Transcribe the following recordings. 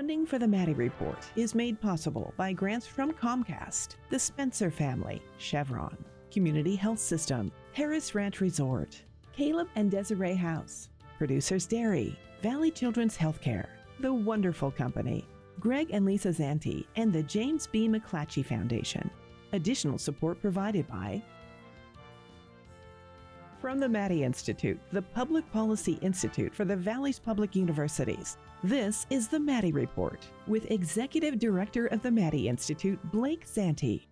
Funding for the Maddy Report is made possible by grants from Comcast, the Spencer family, Chevron, Community Health System, Harris Ranch Resort, Caleb and Desiree House, Producers Dairy, Valley Children's Healthcare, The Wonderful Company, Greg and Lisa Zanti, and the James B. McClatchy Foundation. Additional support provided by from the Maddy Institute, the Public Policy Institute for the Valley's Public Universities. This is the Maddy Report with Executive Director of the Maddy Institute, Blake Zanti.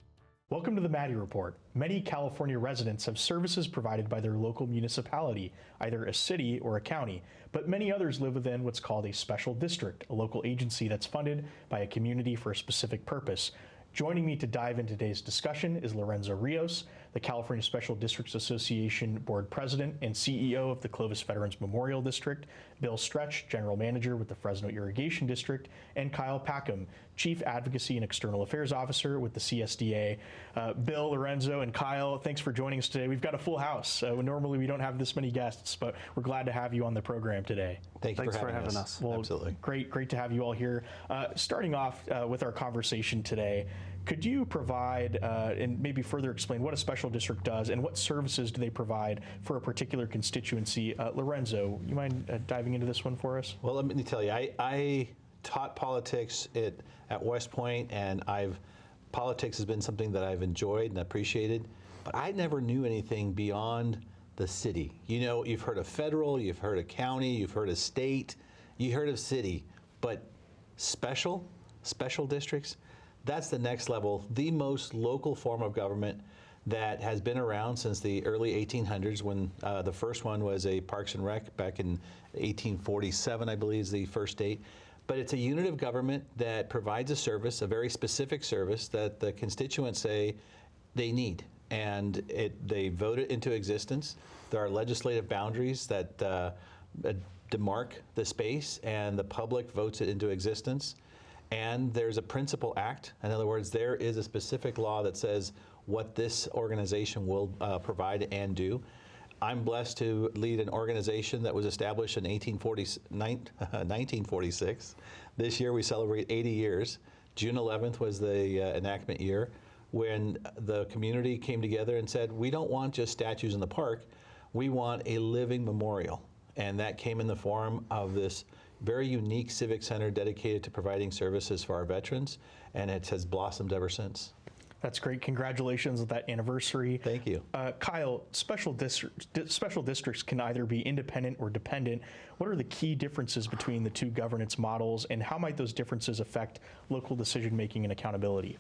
Welcome to the Maddy Report. Many California residents have services provided by their local municipality, either a city or a county, but many others live within what's called a special district, a local agency that's funded by a community for a specific purpose. Joining me to dive into today's discussion is Lorenzo Rios, the California Special Districts Association Board President and CEO of the Clovis Veterans Memorial District, Bill Stretch, General Manager with the Fresno Irrigation District, and Kyle Packham, Chief Advocacy and External Affairs Officer with the CSDA. Bill, Lorenzo, and Kyle, thanks for joining us today. We've got a full house. Normally we don't have this many guests, but we're glad to have you on the program today. Thanks for having us. Well, absolutely. Great to have you all here. Starting off with our conversation today, could you provide and maybe further explain what a special district does and what services do they provide for a particular constituency? Lorenzo, you mind diving into this one for us? Well, let me tell you, I taught politics at West Point, and politics has been something that I've enjoyed and appreciated, but I never knew anything beyond the city. You know, you've heard of federal, you've heard of county, you've heard of state, you heard of city, but special districts, that's the next level, the most local form of government that has been around since the early 1800s, when the first one was a Parks and Rec back in 1847, I believe is the first date. But it's a unit of government that provides a service, a very specific service that the constituents say they need. And they vote it into existence. There are legislative boundaries that demark the space, and the public votes it into existence. And there's a principal act. In other words, there is a specific law that says what this organization will provide and do. I'm blessed to lead an organization that was established in 1946. This year we celebrate 80 years. June 11th was the enactment year, when the community came together and said, we don't want just statues in the park, we want a living memorial. And that came in the form of this very unique civic center dedicated to providing services for our veterans, and it has blossomed ever since. That's great. Congratulations on that anniversary. Thank you. Kyle, special districts can either be independent or dependent. What are the key differences between the two governance models, and how might those differences affect local decision-making and accountability?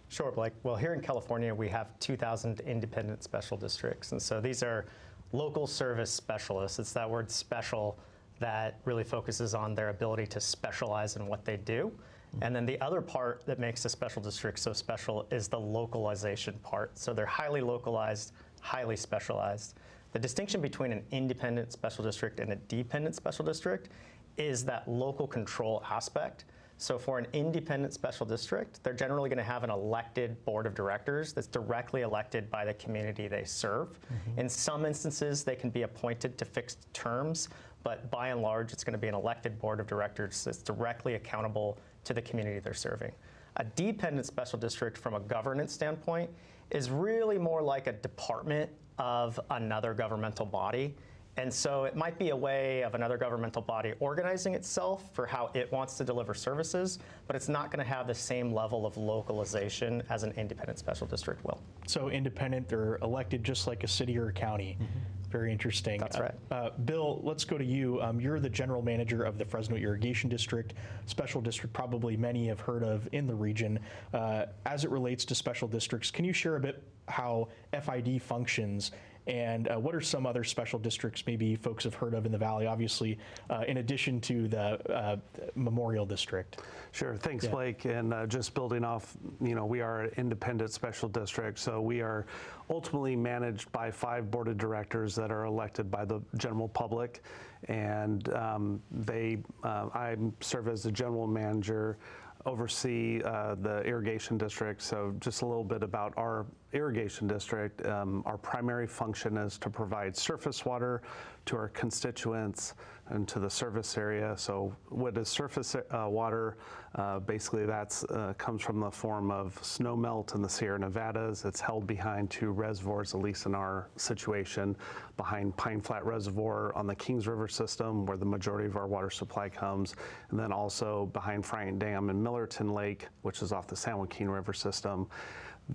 Sure, Blake. Well, here in California, we have 2,000 independent special districts, and so these are local service specialists. It's that word special that really focuses on their ability to specialize in what they do. And then the other part that makes a special district so special is the localization part. So they're highly localized, highly specialized. The distinction between an independent special district and a dependent special district is that local control aspect. So for an independent special district, they're generally going to have an elected board of directors that's directly elected by the community they serve. Mm-hmm. In some instances, they can be appointed to fixed terms, but by and large, it's going to be an elected board of directors that's directly accountable to the community they're serving. A dependent special district, from a governance standpoint, is really more like a department of another governmental body. And so it might be a way of another governmental body organizing itself for how it wants to deliver services, but it's not going to have the same level of localization as an independent special district will. So independent, they're elected just like a city or a county. Mm-hmm. Very interesting. That's right. Bill, let's go to you. You're the general manager of the Fresno Irrigation District, special district probably many have heard of in the region. As it relates to special districts, can you share a bit how FID functions, and what are some other special districts maybe folks have heard of in the Valley, obviously, in addition to the Memorial District? Sure, thanks, yeah. Blake. And just building off, we are an independent special district, so we are ultimately managed by 5 board of directors that are elected by the general public, and I serve as the general manager, oversee the irrigation district. So just a little bit about our irrigation district. Our primary function is to provide surface water to our constituents into the surface area. So what is surface water? Basically that's comes from the form of snow melt in the Sierra Nevadas. It's held behind two reservoirs, at least in our situation, behind Pine Flat Reservoir on the Kings River system, where the majority of our water supply comes, and then also behind Friant Dam and Millerton Lake, which is off the San Joaquin River system.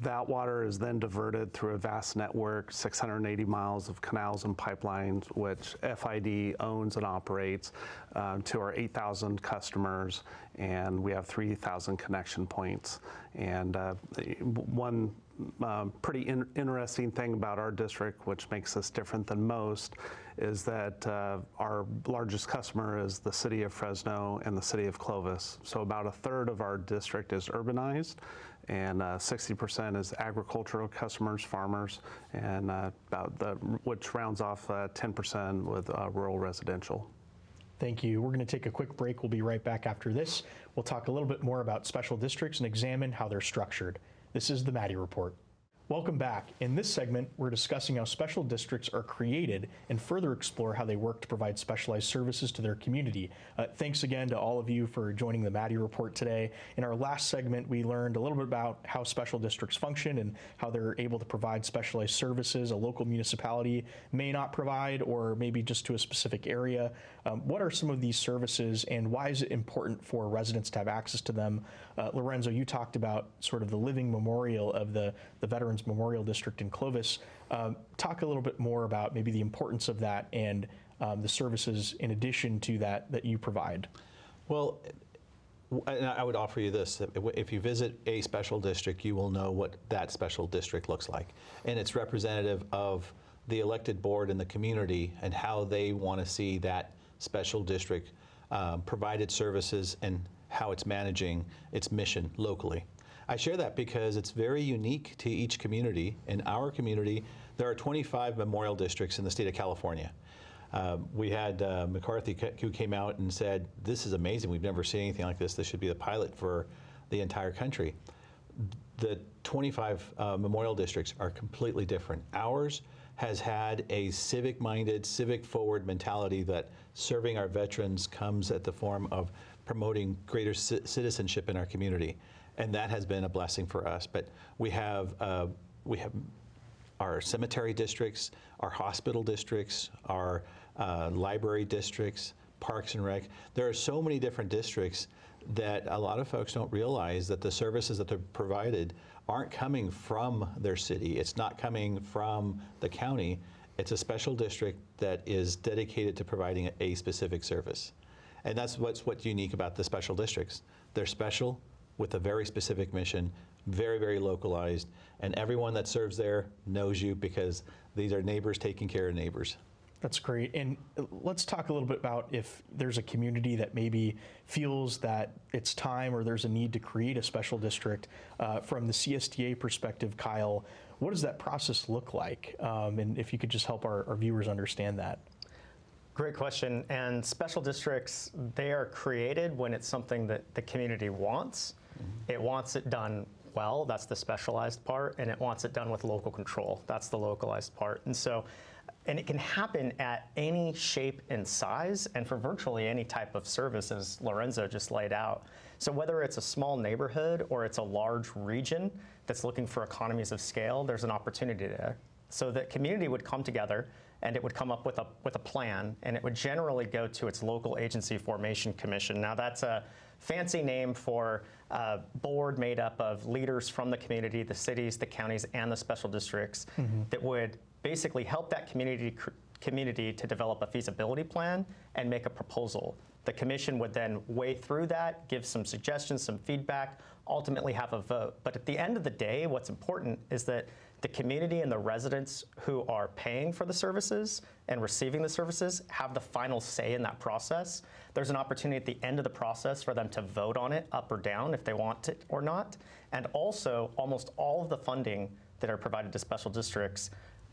That water is then diverted through a vast network, 680 miles of canals and pipelines, which FID owns and operates, to our 8,000 customers, and we have 3,000 connection points. And one pretty interesting thing about our district, which makes us different than most, is that our largest customer is the city of Fresno and the city of Clovis. So about a third of our district is urbanized, and 60% is agricultural customers, farmers, and which rounds off 10% with rural residential. Thank you. We're going to take a quick break. We'll be right back after this. We'll talk a little bit more about special districts and examine how they're structured. This is the Maddy Report. Welcome back. In this segment, we're discussing how special districts are created and further explore how they work to provide specialized services to their community. Thanks again to all of you for joining the Maddy Report today. In our last segment, we learned a little bit about how special districts function and how they're able to provide specialized services a local municipality may not provide, or maybe just to a specific area. What are some of these services, and why is it important for residents to have access to them? Lorenzo, you talked about sort of the living memorial of the Veterans Memorial District in Clovis. Talk a little bit more about maybe the importance of that and the services in addition to that you provide. Well, and I would offer you this: if you visit a special district, you will know what that special district looks like. And it's representative of the elected board and the community and how they want to see that special district provided services and how it's managing its mission locally. I share that because it's very unique to each community. In our community, there are 25 memorial districts in the state of California. We had McCarthy, who came out and said, "This is amazing. We've never seen anything like this. This should be the pilot for the entire country." The 25 memorial districts are completely different. Ours has had a civic-minded, civic-forward mentality that serving our veterans comes at the form of promoting greater citizenship in our community. And that has been a blessing for us. But we have our cemetery districts, our hospital districts, our library districts, parks and rec. There are so many different districts that a lot of folks don't realize that the services that they're provided aren't coming from their city. It's not coming from the county. It's a special district that is dedicated to providing a specific service. And that's what's unique about the special districts. They're special with a very specific mission, very, very localized, and everyone that serves there knows you because these are neighbors taking care of neighbors. That's great. And let's talk a little bit about if there's a community that maybe feels that it's time or there's a need to create a special district. From the CSDA perspective, Kyle, what does that process look like? And if you could just help our viewers understand that. Great question. And special districts, they are created when it's something that the community wants. It wants it done well, that's the specialized part, and it wants it done with local control, that's the localized part. And it can happen at any shape and size and for virtually any type of service, as Lorenzo just laid out. So whether it's a small neighborhood or it's a large region that's looking for economies of scale, there's an opportunity there. So the community would come together and it would come up with a plan, and it would generally go to its local agency formation commission. Now that's a fancy name for a board made up of leaders from the community, the cities, the counties, and the special districts that would basically help that community to develop a feasibility plan and make a proposal. The commission would then weigh through that, give some suggestions, some feedback, ultimately have a vote. But at the end of the day, what's important is that the community and the residents who are paying for the services and receiving the services have the final say in that process. There's an opportunity at the end of the process for them to vote on it up or down if they want it or not. And also, almost all of the funding that are provided to special districts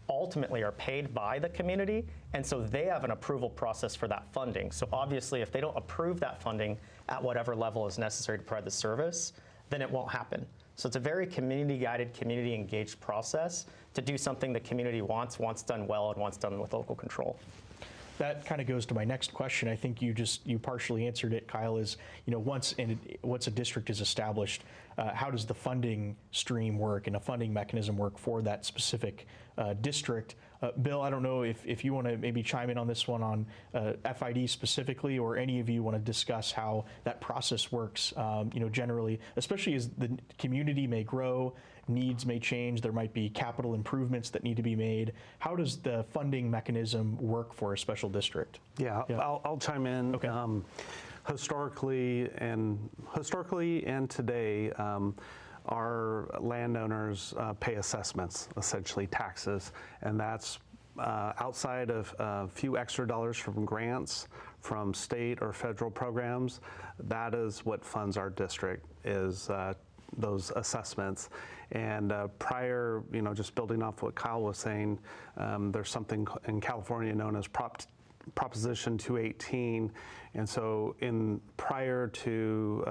ultimately are paid by the community, and so they have an approval process for that funding. So obviously, if they don't approve that funding at whatever level is necessary to provide the service, then it won't happen. So it's a very community-guided, community-engaged process to do something the community wants done well, and wants done with local control. that kind of goes to my next question. I think you partially answered it, Kyle, is, once a district is established, how does the funding stream work and a funding mechanism work for that specific district? Bill, I don't know if you want to maybe chime in on this one on FID specifically, or any of you want to discuss how that process works, generally, especially as the community may grow, needs may change, there might be capital improvements that need to be made. How does the funding mechanism work for a special district? Yeah. I'll chime in. Okay. Historically and today, our landowners pay assessments, essentially taxes, and that's outside of a few extra dollars from grants from state or federal programs. That is what funds our district, is those assessments. And prior, just building off what Kyle was saying, there's something in California known as Proposition 218, and so prior to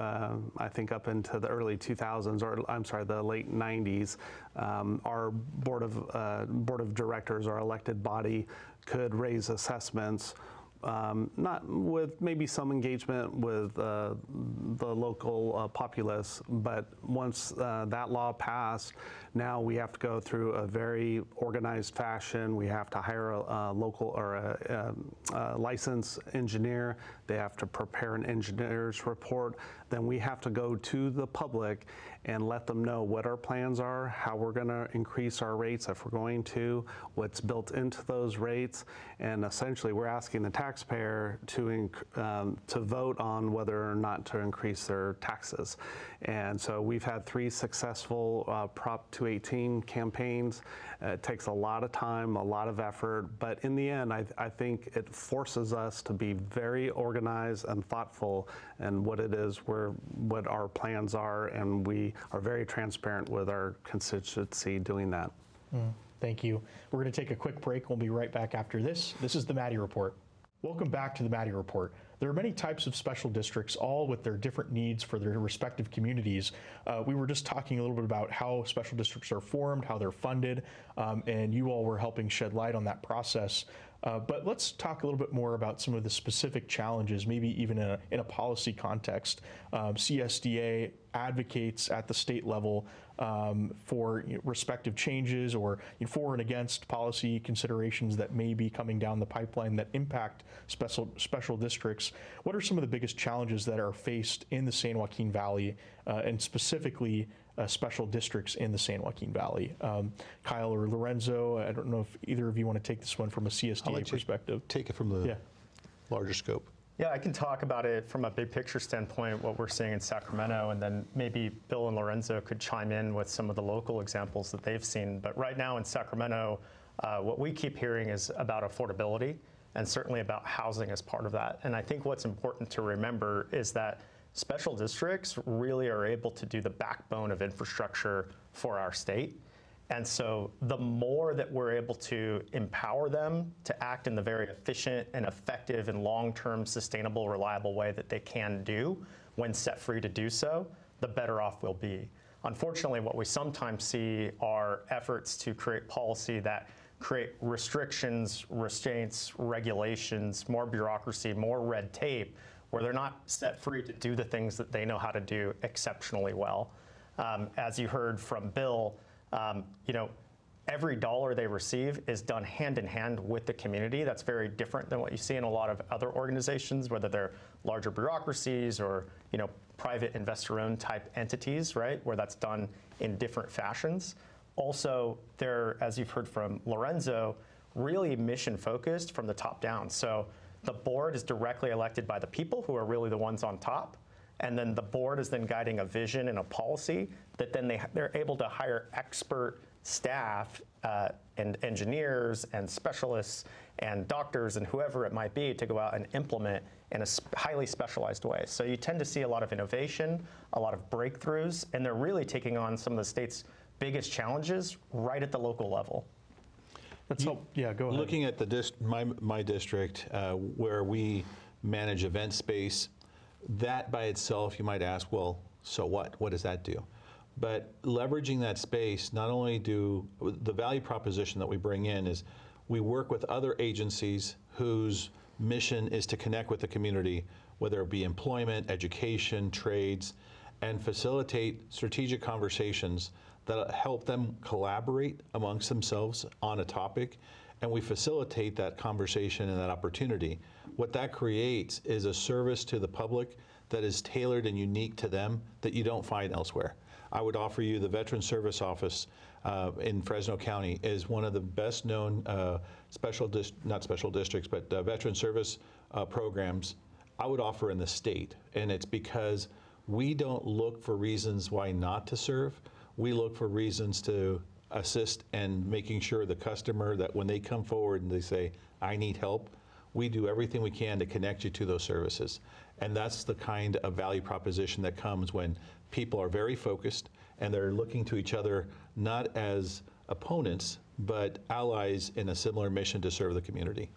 I think up into the early 2000s, or I'm sorry, the late 90s, our board of directors, our elected body, could raise assessments, not with maybe some engagement with the local populace, but once that law passed, now we have to go through a very organized fashion. We have to hire a local or a licensed engineer. They have to prepare an engineer's report. Then we have to go to the public and let them know what our plans are, how we're going to increase our rates if we're going to, what's built into those rates, and essentially we're asking the taxpayer to vote on whether or not to increase their taxes. And so we've had 3 successful Prop 218 campaigns. It takes a lot of time, a lot of effort, but in the end, I think it forces us to be very organized and thoughtful in what it is, what our plans are, and we are very transparent with our constituency doing that. Thank you. We're going to take a quick break. We'll be right back after this. This is the Maddy Report. Welcome back to the Maddy Report. There are many types of special districts, all with their different needs for their respective communities. We were just talking a little bit about how special districts are formed, how they're funded, and you all were helping shed light on that process. But let's talk a little bit more about some of the specific challenges, maybe even in a policy context. CSDA advocates at the state level for respective changes or for and against policy considerations that may be coming down the pipeline that impact special districts. What are some of the biggest challenges that are faced in the San Joaquin Valley, and specifically special districts in the San Joaquin Valley? Kyle or Lorenzo, I don't know if either of you want to take this one from a CSDA perspective. Take it from the larger scope. Yeah, I can talk about it from a big picture standpoint, what we're seeing in Sacramento, and then maybe Bill and Lorenzo could chime in with some of the local examples that they've seen. But right now in Sacramento, what we keep hearing is about affordability, and certainly about housing as part of that. And I think what's important to remember is that special districts really are able to do the backbone of infrastructure for our state. And so the more that we're able to empower them to act in the very efficient and effective and long-term sustainable, reliable way that they can do when set free to do so, the better off we'll be. Unfortunately, what we sometimes see are efforts to create policy that create restrictions, restraints, regulations, more bureaucracy, more red tape, where they're not set free to do the things that they know how to do exceptionally well. As you heard from Bill, every dollar they receive is done hand in hand with the community. That's very different than what you see in a lot of other organizations, whether they're larger bureaucracies or private investor-owned type entities, right, where that's done in different fashions. Also, they're, as you've heard from Lorenzo, really mission focused from the top down. So the board is directly elected by the people, who are really the ones on top. And then the board is then guiding a vision and a policy that then they're able to hire expert staff and engineers and specialists and doctors and whoever it might be to go out and implement in a highly specialized way. So you tend to see a lot of innovation, a lot of breakthroughs, and they're really taking on some of the state's biggest challenges right at the local level. Let's hope. Yeah, go ahead. Looking at my district, where we manage event space, that by itself, you might ask, well, so what? What does that do? But leveraging that space, not only do the value proposition that we bring in is we work with other agencies whose mission is to connect with the community, whether it be employment, education, trades, and facilitate strategic conversations that help them collaborate amongst themselves on a topic, and we facilitate that conversation and that opportunity. What that creates is a service to the public that is tailored and unique to them that you don't find elsewhere. I would offer you the Veteran Service Office in Fresno County is one of the best known veteran service programs I would offer in the state. And it's because we don't look for reasons why not to serve. We look for reasons to assist and making sure the customer that when they come forward and they say, I need help, we do everything we can to connect you to those services. And that's the kind of value proposition that comes when people are very focused and they're looking to each other not as opponents, but allies in a similar mission to serve the community.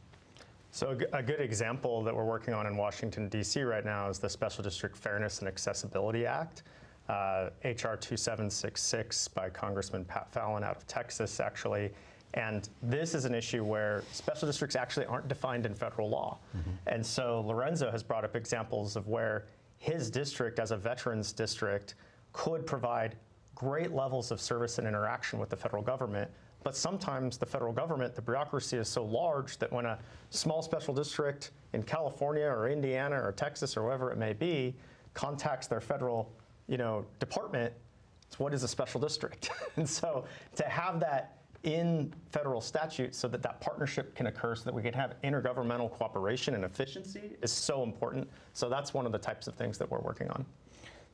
So a good example that we're working on in Washington, D.C. right now is the Special District Fairness and Accessibility Act, HR 2766 by Congressman Pat Fallon out of Texas, actually. And this is an issue where special districts actually aren't defined in federal law. And so Lorenzo has brought up examples of where his district as a veterans district could provide great levels of service and interaction with the federal government. But sometimes the federal government, the bureaucracy is so large that when a small special district in California or Indiana or Texas or wherever it may be contacts their federal, department, it's what is a special district? And so to have that in federal statute so that that partnership can occur so that we can have intergovernmental cooperation and efficiency is so important. So that's one of the types of things that we're working on.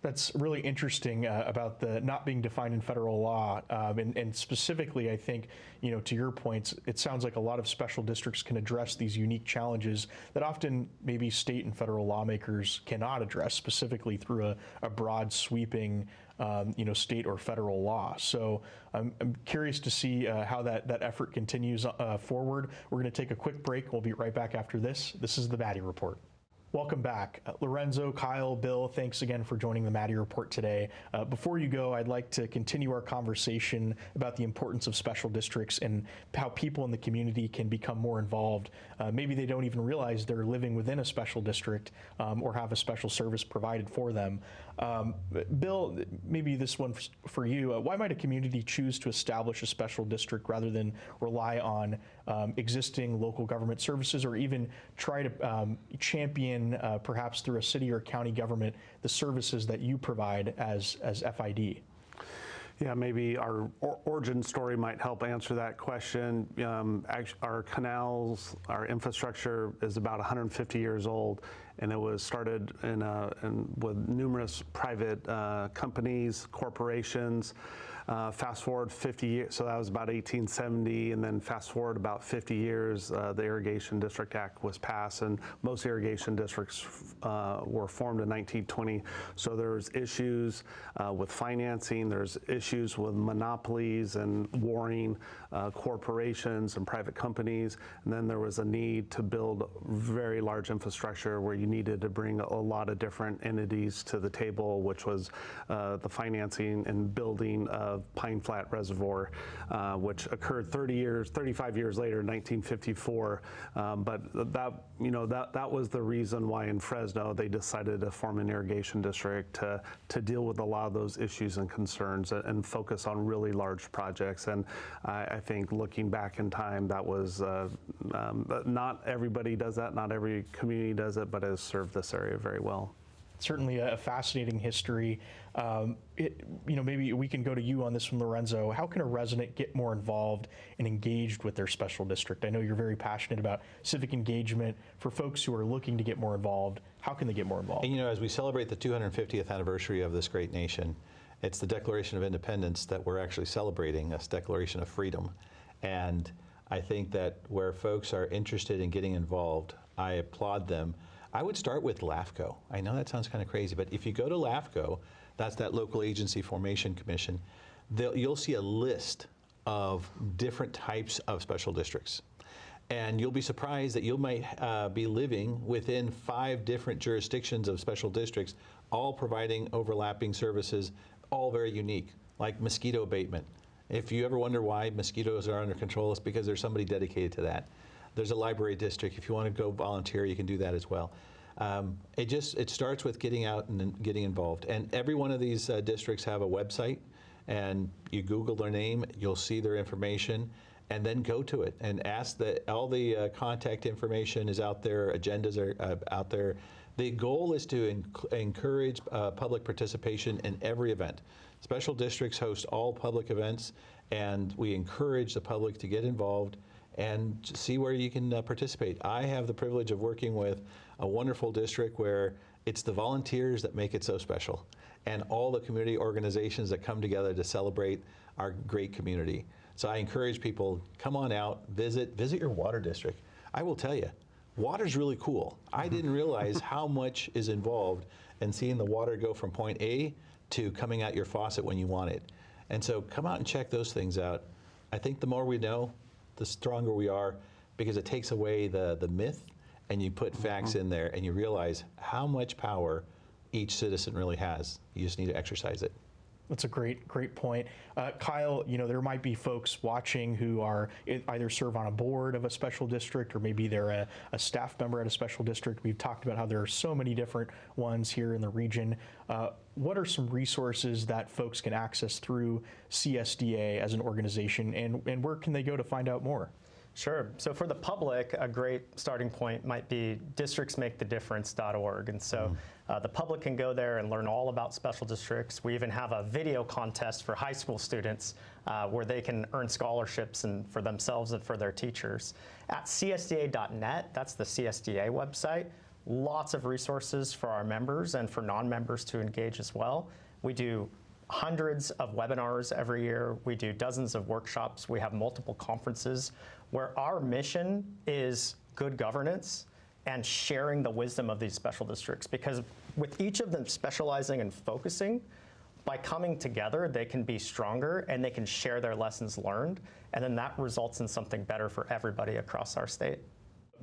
That's really interesting about the not being defined in federal law, and specifically, I think, to your points, it sounds like a lot of special districts can address these unique challenges that often maybe state and federal lawmakers cannot address, specifically through a broad, sweeping, state or federal law. So I'm curious to see how that effort continues forward. We're going to take a quick break. We'll be right back after this. This is the Maddy Report. Welcome back. Lorenzo, Kyle, Bill, thanks again for joining the Maddy Report today. Before you go, I'd like to continue our conversation about the importance of special districts and how people in the community can become more involved. Maybe they don't even realize they're living within a special district or have a special service provided for them. Bill, maybe this one for you. Why might a community choose to establish a special district rather than rely on existing local government services, or even try to champion perhaps through a city or county government the services that you provide as FID? Yeah, maybe our origin story might help answer that question. Our canals, our infrastructure is about 150 years old, and it was started with numerous private companies, corporations. Fast forward 50 years, so that was about 1870, and then fast forward about 50 years, the Irrigation District Act was passed, and most irrigation districts were formed in 1920. So there's issues with financing, there's issues with monopolies and warring corporations and private companies, and then there was a need to build very large infrastructure where you needed to bring a lot of different entities to the table, which was the financing and building of Pine Flat Reservoir, which occurred 35 years later in 1954. But that was the reason why in Fresno they decided to form an irrigation district to deal with a lot of those issues and concerns and focus on really large projects. And I think looking back in time, that was not everybody does that, not every community does it, but it has served this area very well. Certainly a fascinating history. Maybe we can go to you on this one, Lorenzo. How can a resident get more involved and engaged with their special district? I know you're very passionate about civic engagement. For folks who are looking to get more involved, how can they get more involved? And as we celebrate the 250th anniversary of this great nation, it's the Declaration of Independence that we're actually celebrating, this Declaration of Freedom. And I think that where folks are interested in getting involved, I applaud them. I would start with LAFCO. I know that sounds kind of crazy, but if you go to LAFCO, that's that Local Agency Formation Commission, you'll see a list of different types of special districts. And you'll be surprised that you might be living within 5 different jurisdictions of special districts, all providing overlapping services, all very unique, like mosquito abatement. If you ever wonder why mosquitoes are under control, it's because there's somebody dedicated to that. There's a library district. If you want to go volunteer, you can do that as well. It starts with getting out and then getting involved. And every one of these districts have a website, and you Google their name, you'll see their information, and then go to it and ask all the contact information is out there, agendas are out there. The goal is to encourage public participation in every event. Special districts host all public events, and we encourage the public to get involved and see where you can participate. I have the privilege of working with a wonderful district where it's the volunteers that make it so special, and all the community organizations that come together to celebrate our great community. So I encourage people, come on out, visit your water district. I will tell you, water's really cool. I didn't realize how much is involved in seeing the water go from point A to coming out your faucet when you want it. And so come out and check those things out. I think the more we know, the stronger we are, because it takes away the myth, and you put facts in there, and you realize how much power each citizen really has. You just need to exercise it. That's a great point. Kyle, there might be folks watching who are either serve on a board of a special district, or maybe they're a staff member at a special district. We've talked about how there are so many different ones here in the region. What are some resources that folks can access through CSDA as an organization, and where can they go to find out more? Sure. So for the public, a great starting point might be districtsmakethedifference.org. And so the public can go there and learn all about special districts. We even have a video contest for high school students where they can earn scholarships and for themselves and for their teachers. At csda.net, that's the CSDA website, lots of resources for our members and for non-members to engage as well. We do hundreds of webinars every year. We do dozens of workshops. We have multiple conferences where our mission is good governance and sharing the wisdom of these special districts. Because with each of them specializing and focusing, by coming together, they can be stronger and they can share their lessons learned. And then that results in something better for everybody across our state.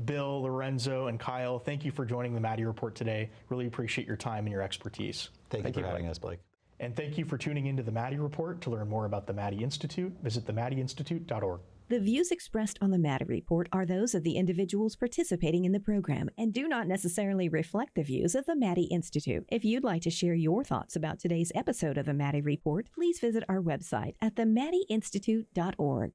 Bill, Lorenzo, and Kyle, thank you for joining the Maddy Report today. Really appreciate your time and your expertise. Thank you for having us, Blake. And thank you for tuning into the Maddy Report. To learn more about the Maddy Institute, visit themaddyinstitute.org. The views expressed on the Maddy Report are those of the individuals participating in the program and do not necessarily reflect the views of the Maddy Institute. If you'd like to share your thoughts about today's episode of the Maddy Report, please visit our website at themaddyinstitute.org.